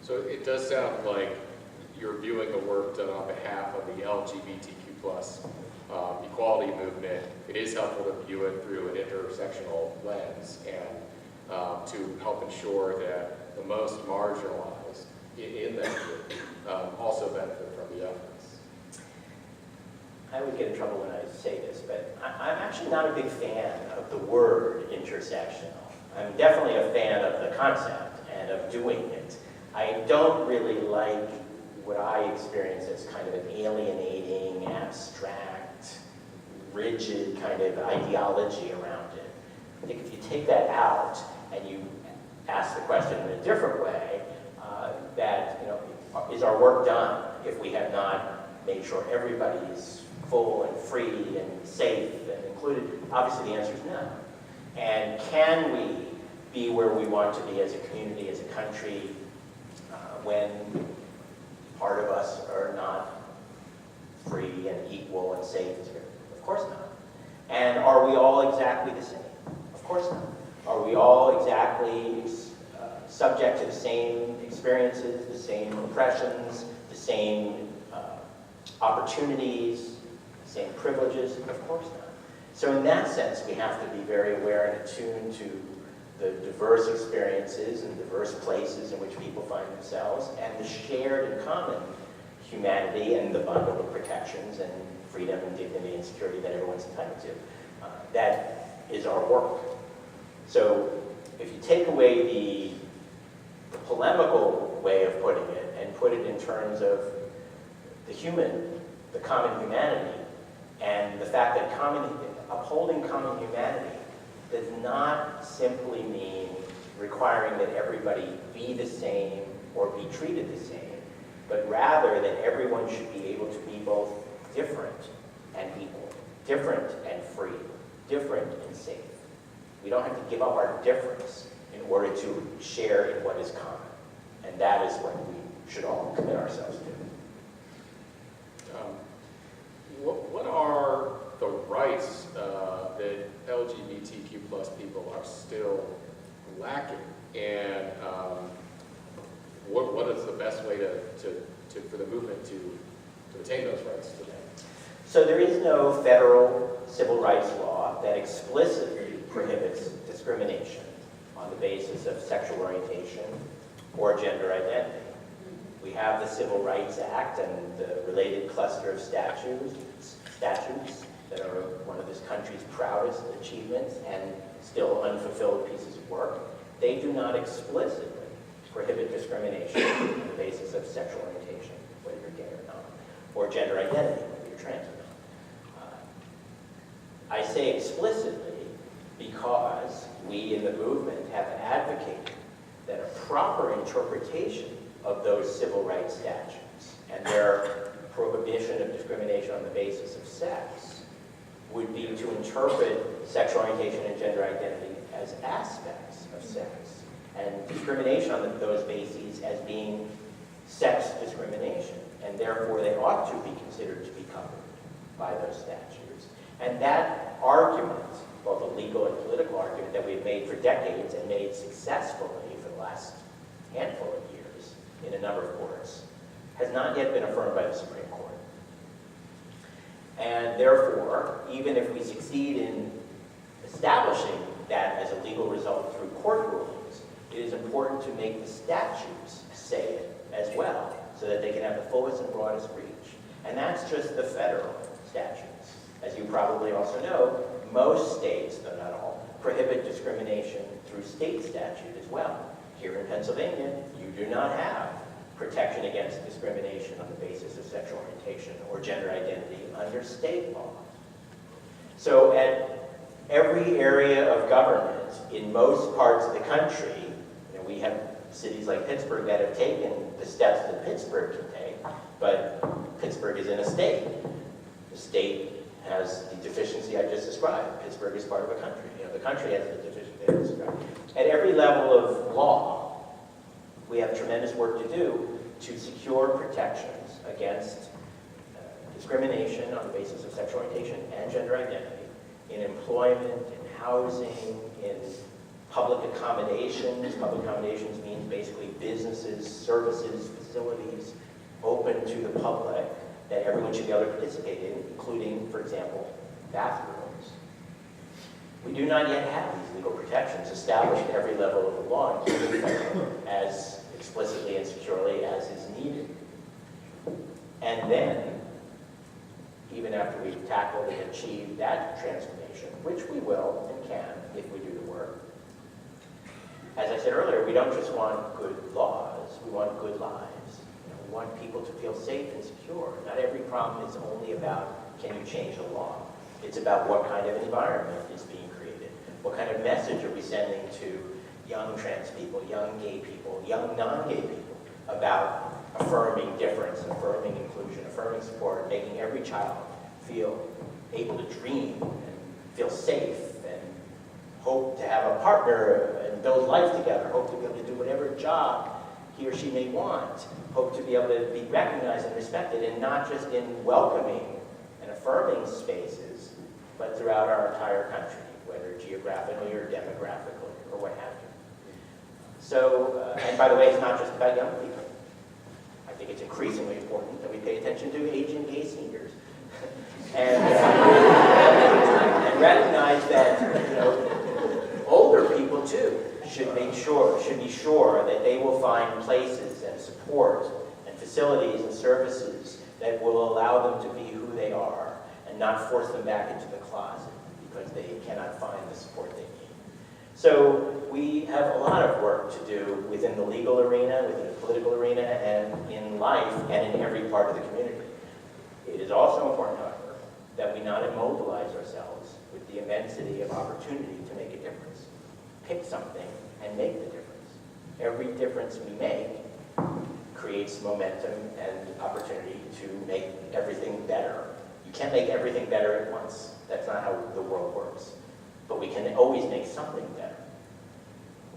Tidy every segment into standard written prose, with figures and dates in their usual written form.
So it does sound like you're viewing the work done on behalf of the LGBTQ plus equality movement. It is helpful to view it through an intersectional lens and to help ensure that the most marginalized in that group also benefit from the efforts. I would get in trouble when I say this, but I'm actually not a big fan of the word intersectional. I'm definitely a fan of the concept and of doing it. I don't really like what I experience as kind of an alienating, abstract, rigid kind of ideology around it. I think if you take that out and you ask the question in a different way, that, you know, is our work done if we have not made sure everybody is full and free and safe and included? Obviously the answer is no. And can we be where we want to be as a community, as a country, when part of us are not free and equal and safe? Of course not. And are we all exactly the same? Of course not. Are we all exactly subject to the same experiences, the same oppressions, the same opportunities, the same privileges? Of course not. So in that sense, we have to be very aware and attuned to the diverse experiences and diverse places in which people find themselves, and the shared and common humanity and the bundle of protections and freedom and dignity and security that everyone's entitled to. That is our work. So if you take away the polemical way of putting it and put it in terms of the human, the common humanity, and the fact that upholding common humanity does not simply mean requiring that everybody be the same or be treated the same, but rather that everyone should be able to be both different and equal, different and free, different and safe. We don't have to give up our difference in order to share in what is common. And that is what we should all commit ourselves to. What are the rights that LGBTQ plus people are still lacking? And what is the best way for the movement to attain those rights today? So there is no federal civil rights law that explicitly prohibits discrimination on the basis of sexual orientation or gender identity. We have the Civil Rights Act and the related cluster of statutes that are one of this country's proudest achievements and still unfulfilled pieces of work. They do not explicitly prohibit discrimination on the basis of sexual orientation, whether you're gay or not, or gender identity, whether you're trans or not. I say explicitly because we in the movement have advocated that a proper interpretation of those civil rights statutes and their prohibition of discrimination on the basis of sex would be to interpret sexual orientation and gender identity as aspects of sex, and discrimination on those bases as being sex discrimination, and therefore they ought to be considered to be covered by those statutes. And that argument, both a legal and political argument that we've made for decades and made successfully for the last handful of years in a number of courts, has not yet been affirmed by the Supreme Court. And therefore, even if we succeed in establishing that as a legal result through court rulings, it is important to make the statutes say it as well, so that they can have the fullest and broadest reach. And that's just the federal statutes. As you probably also know, most states, though not all, prohibit discrimination through state statute as well. Here in Pennsylvania, you do not have protection against discrimination on the basis of sexual orientation or gender identity under state law. So at every area of government in most parts of the country, we have cities like Pittsburgh that have taken the steps that Pittsburgh can take, but Pittsburgh is in a state. The state has the deficiency I just described. Pittsburgh is part of a country. The country has the deficiency I described. At every level of law, we have tremendous work to do to secure protections against discrimination on the basis of sexual orientation and gender identity in employment, in housing, in public accommodations. Public accommodations means basically businesses, services, facilities open to the public that everyone should be able to participate in, including, for example, bathrooms. We do not yet have these legal protections established at every level of the law, including federal, as explicitly and securely as is needed. And then, even after we've tackled and achieved that transformation, which we will and can if we do the work, as I said earlier, we don't just want good laws, we want good lives. We want people to feel safe and secure. Not every problem is only about, can you change the law? It's about what kind of environment is being created. What kind of message are we sending to young trans people, young gay people, young non-gay people about affirming difference, affirming inclusion, affirming support, making every child feel able to dream and feel safe and hope to have a partner and build life together, hope to be able to do whatever job he or she may want, hope to be able to be recognized and respected, and not just in welcoming and affirming spaces, but throughout our entire country, whether geographically or demographically or what have you. So, and by the way, it's not just about young people. I think it's increasingly important that we pay attention to aging gay seniors. and recognize that, older people too should be sure that they will find places and support and facilities and services that will allow them to be who they are and not force them back into the closet because they cannot find the support they need. So we have a lot of work to do within the legal arena, within the political arena, and in life and in every part of the community. It is also important, however, that we not immobilize ourselves with the immensity of opportunity to make a difference. Pick something and make the difference. Every difference we make creates momentum and opportunity to make everything better. You can't make everything better at once. That's not how the world works. But we can always make something better.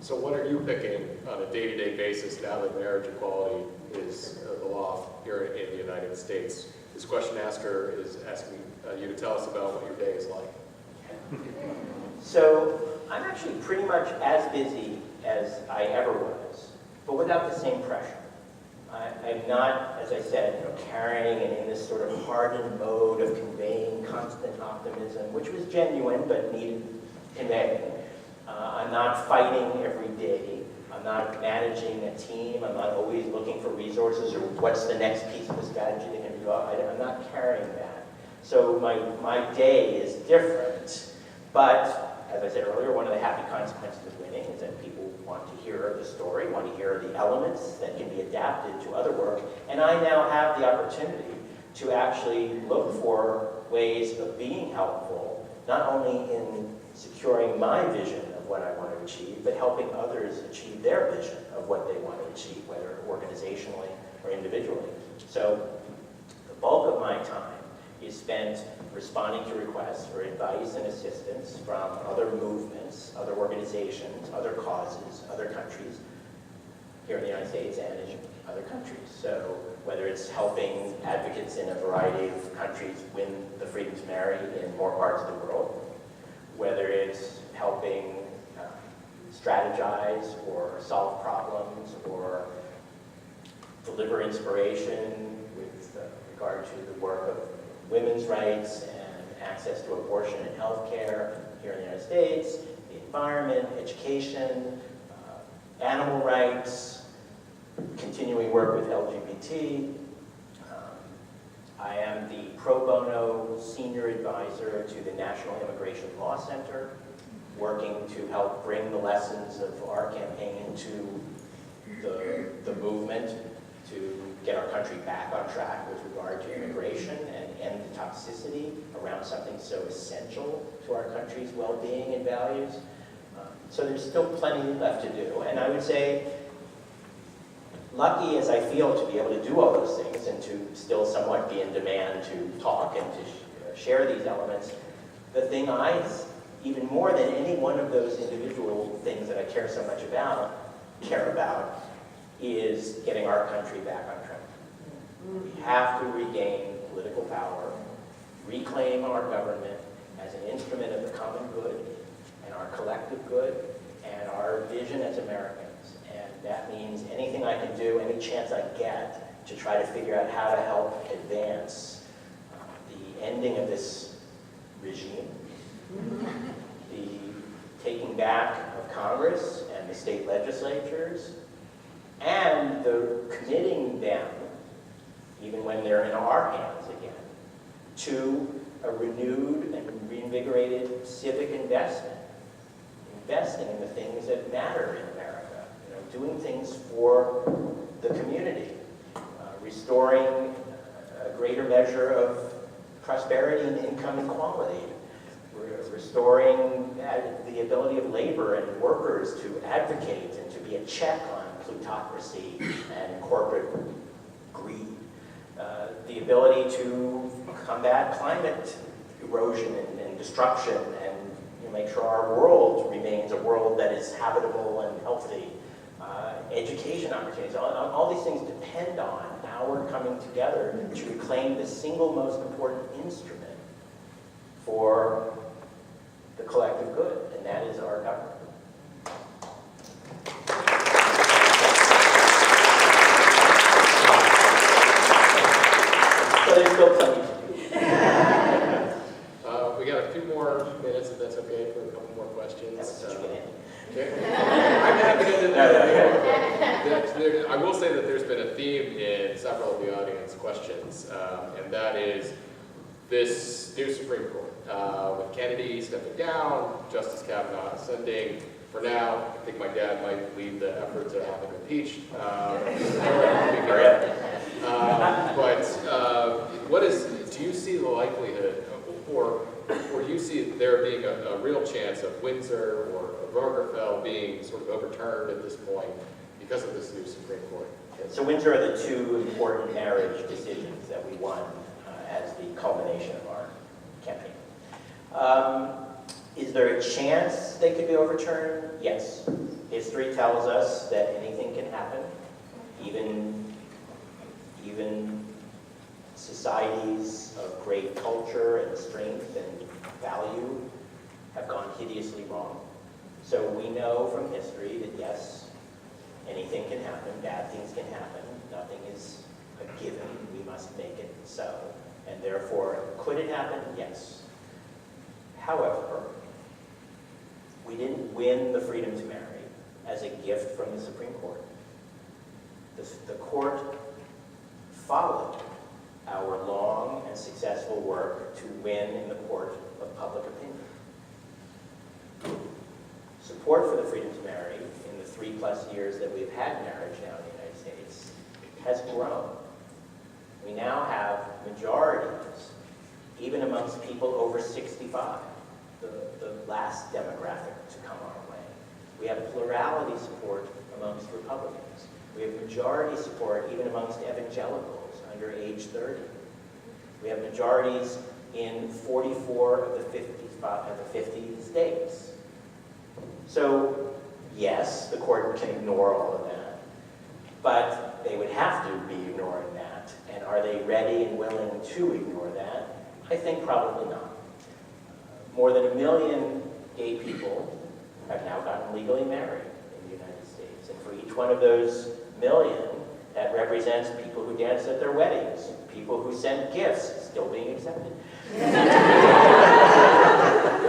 So what are you picking on a day-to-day basis now that marriage equality is the law here in the United States? This question asker is asking you to tell us about what your day is like. So I'm actually pretty much as busy as I ever was, but without the same pressure. I'm not, as I said, carrying and in this sort of hardened mode of conveying constant optimism, which was genuine but needed conveying. I'm not fighting every day. I'm not managing a team. I'm not always looking for resources or what's the next piece of the strategy that can be developed. I'm not carrying that. So my day is different, but as I said earlier, one of the happy consequences of winning is that people want to hear the story, want to hear the elements that can be adapted to other work. And I now have the opportunity to actually look for ways of being helpful, not only in securing my vision of what I want to achieve, but helping others achieve their vision of what they want to achieve, whether organizationally or individually. So the bulk of my time is spent responding to requests for advice and assistance from other movements, other organizations, other causes, other countries, here in the United States and in other countries. So whether it's helping advocates in a variety of countries win the freedom to marry in more parts of the world, whether it's helping strategize or solve problems or deliver inspiration with regard to the work of women's rights and access to abortion and health care here in the United States, the environment, education, animal rights, continuing work with LGBT. I am the pro bono senior advisor to the National Immigration Law Center, working to help bring the lessons of our campaign into the movement to get our country back on track with regard to immigration and end the toxicity around something so essential to our country's well-being and values. So there's still plenty left to do. And I would say, lucky as I feel to be able to do all those things and to still somewhat be in demand to talk and to share these elements, the thing even more than any one of those individual things that I care so much about, is getting our country back on track. We have to regain political power, reclaim our government as an instrument of the common good and our collective good and chance I get to try to figure out how to help advance the ending of this regime, the taking back of Congress and the state legislatures, and the committing them, even when they're in our hands again, to a renewed and reinvigorated civic investment, investing in the things that matter in America, doing things for the community, restoring a greater measure of prosperity and income equality, restoring the ability of labor and workers to advocate and to be a check on plutocracy and corporate greed, the ability to combat climate erosion and destruction, and make sure our world remains a world that is habitable and healthy, education opportunities. All these things depend on our coming together to reclaim the single most important instrument for the collective good, and that is our government. So there's still plenty to do. We got a few more minutes, if that's okay, for a couple more questions. That was such a good ending. Okay. I'm happy to do that. I will say that there's been a theme in several of the audience questions, and that is this new Supreme Court. With Kennedy stepping down, Justice Kavanaugh ascending. For now, I think my dad might lead the effort to have him impeached. Do you see the likelihood, or do you see there being a real chance of Windsor or Obergefell being sort of overturned at this point because of this new Supreme Court? So Windsor are the two important marriage decisions that we won as the culmination of our campaign. Is there a chance they could be overturned? Yes. History tells us that anything can happen. Even societies of great culture and strength and value have gone hideously wrong. So we know from history that yes, anything can happen, bad things can happen, nothing is a given, we must make it so. And therefore, could it happen? Yes. However, we didn't win the freedom to marry as a gift from the Supreme Court. The court followed our long and successful work to win in the court of public opinion. Support for the freedom to marry in the 3+ years that we've had marriage now in the United States has grown. We now have majorities, even amongst people over 65, the last demographic to come our way. We have plurality support amongst Republicans. We have majority support even amongst evangelicals under age 30. We have majorities in 44 of the 50 states. So, yes, the court can ignore all of that, but they would have to be ignoring that. And are they ready and willing to ignore that? I think probably not. More than 1 million gay people have now gotten legally married in the United States. And for each one of those million, that represents people who danced at their weddings, people who sent gifts, still being accepted.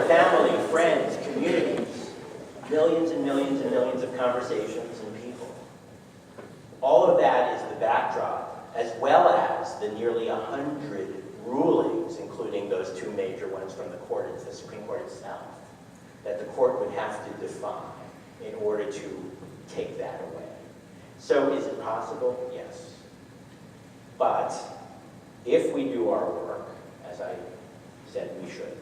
Family, friends, communities, millions and millions and millions of conversations and people. All of that is the backdrop, as well as the nearly 100 rulings, including those 2 major ones from the court, it's the Supreme Court itself, that the court would have to defy in order to take that away. So is it possible? Yes. But if we do our work, as I said we should,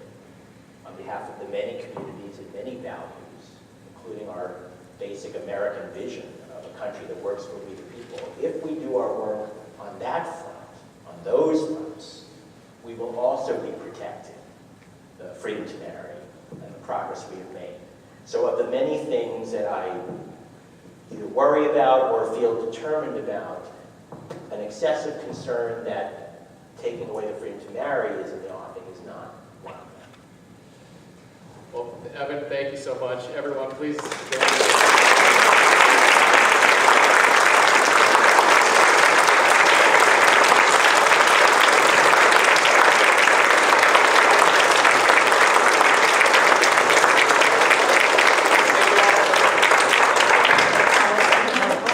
on behalf of the many communities and many values, including our basic American vision of a country that works for we the people, if we do our work on that front, on those fronts, we will also be protecting the freedom to marry and the progress we have made. So of the many things that I either worry about or feel determined about, an excessive concern that taking away the freedom to marry is in the offing is not one of them. Well, Evan, thank you so much. Everyone, please join me.